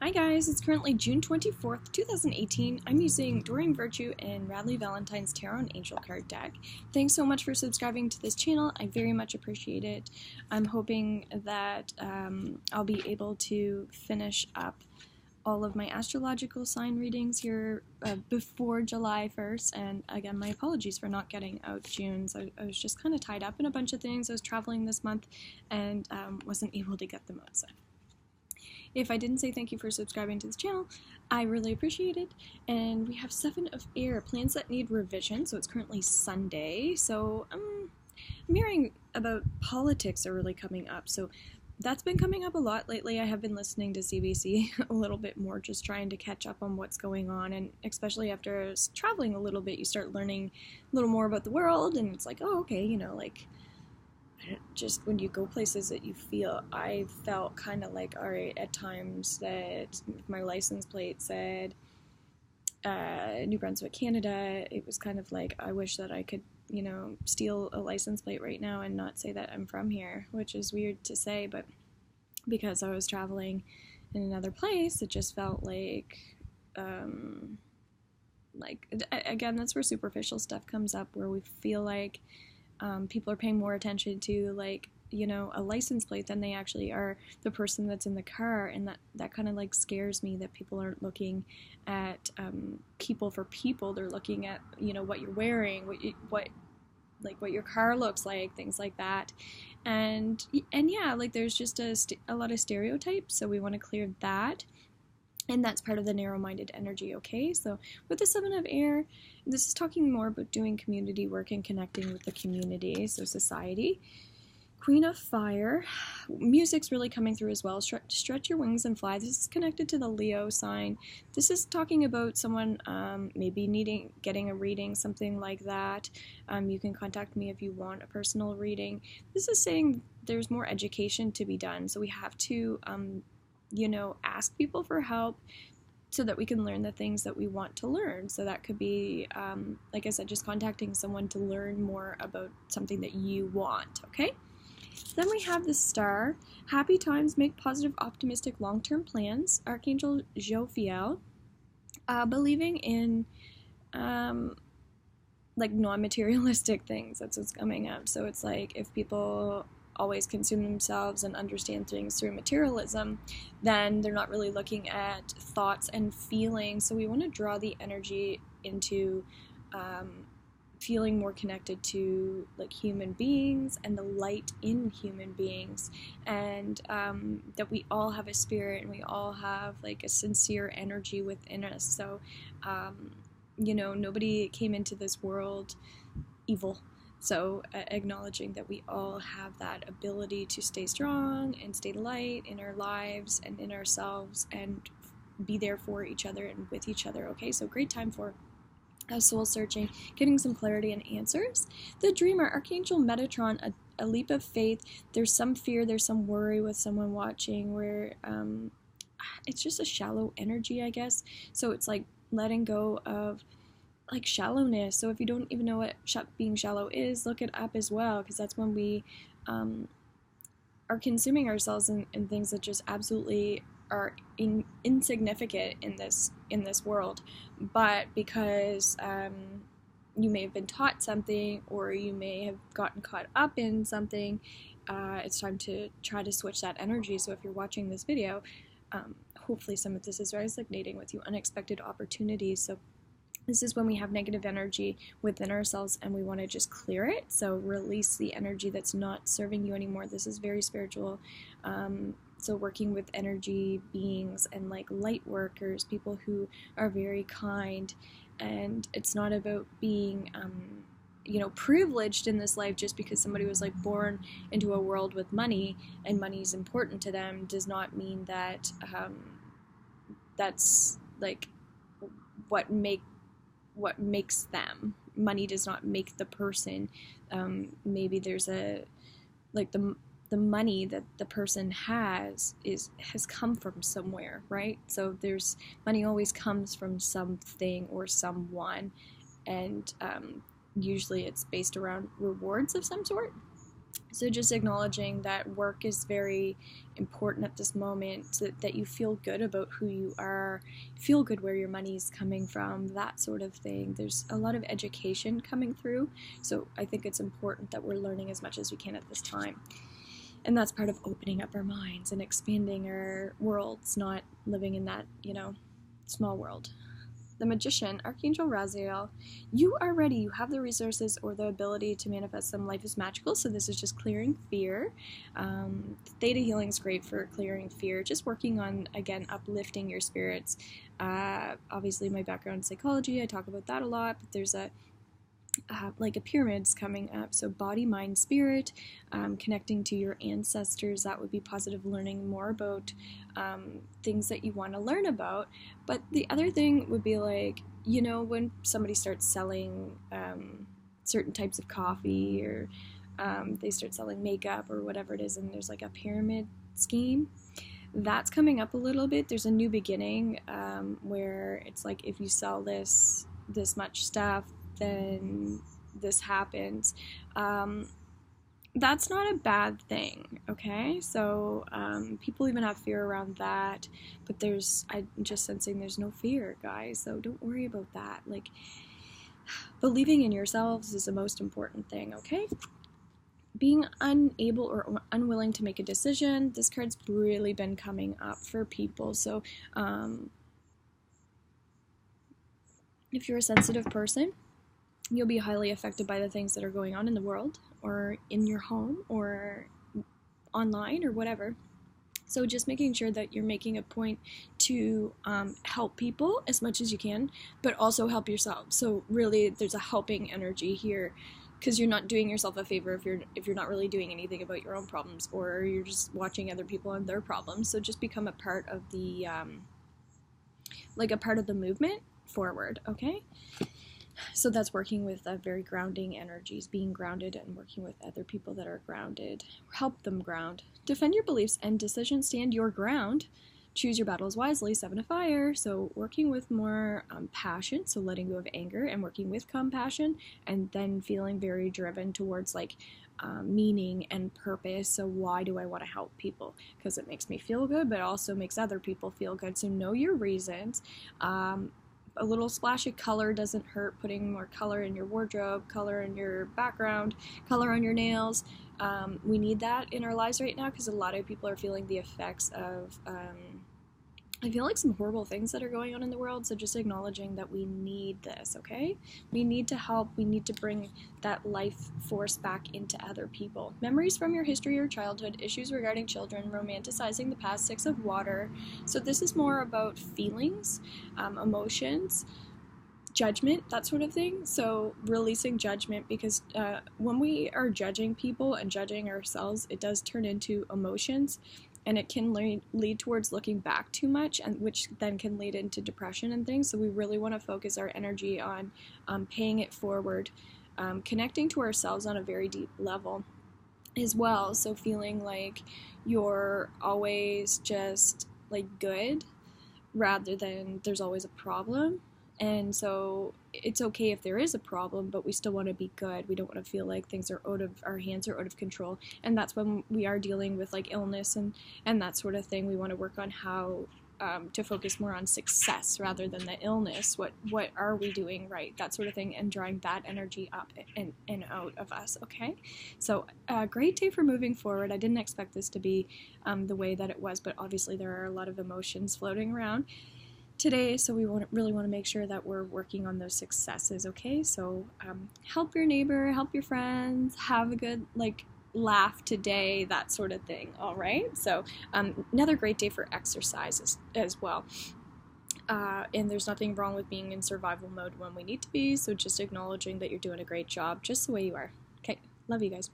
Hi guys, it's currently June 24th, 2018. I'm using Doreen Virtue and Radley Valentine's Tarot and Angel card deck. Thanks so much for subscribing to this channel. I very much appreciate it. I'm hoping that I'll be able to finish up all of my astrological sign readings here before July 1st, and again, my apologies for not getting out June's. I was just kind of tied up in a bunch of things. I was traveling this month and wasn't able to get them out. So if I didn't say thank you for subscribing to this channel, I really appreciate it. And we have 7 of Air, plans that need revision, so it's currently Sunday. So I'm hearing about politics are really coming up, so that's been coming up a lot lately. I have been listening to CBC a little bit more, just trying to catch up on what's going on, and especially after traveling a little bit, you start learning a little more about the world, and it's like, oh, okay, you know, like, just when you go places that you feel, I felt kind of like, all right, at times that my license plate said New Brunswick, Canada, it was kind of like, I wish that I could, you know, steal a license plate right now and not say that I'm from here, which is weird to say, but because I was traveling in another place, it just felt like, again, that's where superficial stuff comes up, where we feel like people are paying more attention to, like, you know, a license plate than they actually are the person that's in the car, and that kind of like scares me, that people aren't looking at people for people. They're looking at, you know, what you're wearing, what your car looks like, things like that, and yeah, like there's just a lot of stereotypes, so we want to clear that. And that's part of the narrow-minded energy, okay? So with the 7 of Air, this is talking more about doing community work and connecting with the community, so society. Queen of Fire, music's really coming through as well. Stretch your wings and fly. This is connected to the Leo sign. This is talking about someone maybe getting a reading, something like that. You can contact me if you want a personal reading. This is saying there's more education to be done, so we have to you know, ask people for help so that we can learn the things that we want to learn. So that could be, like I said, just contacting someone to learn more about something that you want, okay? Then we have the Star. Happy times, make positive, optimistic, long-term plans. Archangel Jophiel. Believing in, like, non-materialistic things. That's what's coming up. So it's like, if people always consume themselves and understand things through materialism, then they're not really looking at thoughts and feelings. So we want to draw the energy into feeling more connected to, like, human beings and the light in human beings, and that we all have a spirit and we all have, like, a sincere energy within us. So you know, nobody came into this world evil. So acknowledging that we all have that ability to stay strong and stay light in our lives and in ourselves, and be there for each other and with each other, okay? So great time for soul searching, getting some clarity and answers. The Dreamer, Archangel Metatron, a leap of faith. There's some fear, there's some worry with someone watching, where it's just a shallow energy, I guess. So it's like letting go of, like, shallowness. So if you don't even know what being shallow is, look it up as well, because that's when we are consuming ourselves in things that just absolutely are insignificant in this world. But because you may have been taught something, or you may have gotten caught up in something, it's time to try to switch that energy. So if you're watching this video, hopefully some of this is resonating with you. Unexpected opportunities. So this is when we have negative energy within ourselves and we want to just clear it. So release the energy that's not serving you anymore. This is very spiritual. So working with energy beings and, like, light workers, people who are very kind. And it's not about being, you know, privileged in this life just because somebody was, like, born into a world with money and money is important to them, does not mean that that's, like, what makes them. Money does not make the person. Maybe there's like the money that the person has come from somewhere, right? So there's money always comes from something or someone, and usually it's based around rewards of some sort. So just acknowledging that work is very important at this moment, so that you feel good about who you are, feel good where your money's coming from, that sort of thing. There's a lot of education coming through, so I think it's important that we're learning as much as we can at this time. And that's part of opening up our minds and expanding our worlds, not living in that, small world. The Magician, Archangel Raziel, you are ready. You have the resources or the ability to manifest them. Life is magical, so this is just clearing fear. Theta healing is great for clearing fear. Just working on, again, uplifting your spirits. Obviously, my background is psychology. I talk about that a lot, but there's like a pyramid's coming up, so body, mind, spirit, connecting to your ancestors. That would be positive, learning more about things that you want to learn about. But the other thing would be like, when somebody starts selling certain types of coffee, or they start selling makeup or whatever it is, and there's like a pyramid scheme, that's coming up a little bit. There's a new beginning where it's like, if you sell this much stuff, then this happens. That's not a bad thing, okay? So people even have fear around that, but I'm just sensing there's no fear, guys, so don't worry about that. Like, believing in yourselves is the most important thing, okay? Being unable or unwilling to make a decision, this card's really been coming up for people. So if you're a sensitive person, you'll be highly affected by the things that are going on in the world, or in your home, or online, or whatever. So just making sure that you're making a point to help people as much as you can, but also help yourself. So really, there's a helping energy here, because you're not doing yourself a favor if you're not really doing anything about your own problems, or you're just watching other people and their problems. So just become a part of the movement forward, okay? So that's working with very grounding energies, being grounded and working with other people that are grounded. Help them ground. Defend your beliefs and decisions. Stand your ground. Choose your battles wisely. 7 of Fire. So working with more passion, so letting go of anger, and working with compassion, and then feeling very driven towards meaning and purpose. So why do I want to help people? Because it makes me feel good, but also makes other people feel good. So know your reasons. A little splash of color doesn't hurt. Putting more color in your wardrobe, color in your background, color on your nails. We need that in our lives right now, because a lot of people are feeling the effects of, I feel like, some horrible things that are going on in the world. So just acknowledging that we need this, okay? We need to help. We need to bring that life force back into other people. Memories from your history or childhood, issues regarding children, romanticizing the past. 6 of Water. So this is more about feelings, emotions, judgment, that sort of thing. So releasing judgment, because when we are judging people and judging ourselves, it does turn into emotions. And it can lead towards looking back too much, and which then can lead into depression and things. So we really want to focus our energy on paying it forward, connecting to ourselves on a very deep level as well. So feeling like you're always just good, rather than there's always a problem. And so it's okay if there is a problem, but we still want to be good. We don't want to feel like things are out of our hands or out of control. And that's when we are dealing with illness and that sort of thing. We want to work on how to focus more on success rather than the illness. What are we doing right? That sort of thing, and drawing that energy up and out of us, okay? So a great day for moving forward. I didn't expect this to be the way that it was, but obviously there are a lot of emotions floating around today, so we really want to make sure that we're working on those successes, okay? So help your neighbor, help your friends, have a good laugh today, that sort of thing, all right? So another great day for exercise as well. And there's nothing wrong with being in survival mode when we need to be, so just acknowledging that you're doing a great job just the way you are. Okay, love you guys.